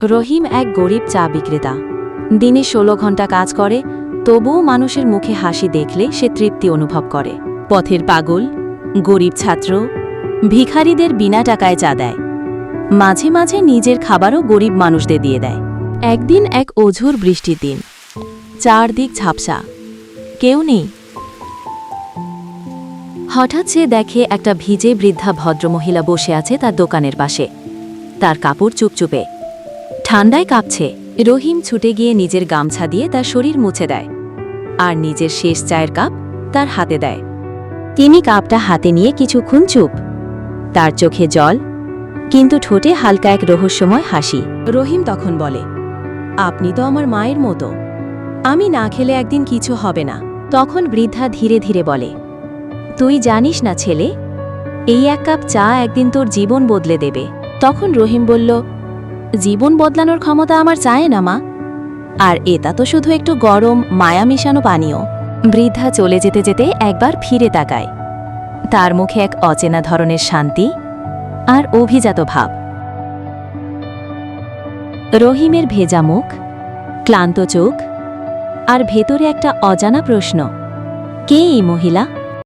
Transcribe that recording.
রহিম এক গরিব চা বিক্রেতা। দিনে ১৬ ঘন্টা কাজ করে, তবুও মানুষের মুখে হাসি দেখলে সে তৃপ্তি অনুভব করে। পথের পাগল, গরিব ছাত্র, ভিখারিদের বিনা টাকায় চা দেয়। মাঝে মাঝে নিজের খাবারও গরিব মানুষদের দিয়ে দেয়। একদিন এক অঝোর বৃষ্টির দিন, চারদিক ঝাপসা, কেউ নেই। হঠাৎ সে দেখে একটা ভিজে বৃদ্ধা ভদ্রমহিলা বসে আছে তার দোকানের পাশে। তার কাপড় চুপচুপে, ঠান্ডায় কাঁপছে। রহিম ছুটে গিয়ে নিজের গামছা দিয়ে তার শরীর মুছে দেয়, আর নিজের শেষ চায়ের কাপ তার হাতে দেয়। তিনি কাপটা হাতে নিয়ে কিছুক্ষণ চুপ, তার চোখে জল, কিন্তু ঠোঁটে হালকা এক রহস্যময় হাসি। রহিম তখন বলে, আপনি তো আমার মায়ের মতো, আমি না খেলে একদিন কিছু হবে না। তখন বৃদ্ধা ধীরে ধীরে বলে, তুই জানিস না ছেলে, এই এক কাপ চা একদিন তোর জীবন বদলে দেবে। তখন রহিম বলল, জীবন বদলানোর ক্ষমতা আমার চায় না মা, আর এটা তো শুধু একটু গরম মায়া মিশানো পানীয়। বৃদ্ধা চলে যেতে যেতে একবার ফিরে তাকায়, তার মুখে এক অচেনা ধরনের শান্তি আর অভিজাত ভাব। রহিমের ভেজা মুখ, ক্লান্ত চোখ, আর ভেতরে একটা অজানা প্রশ্ন, কে এই মহিলা?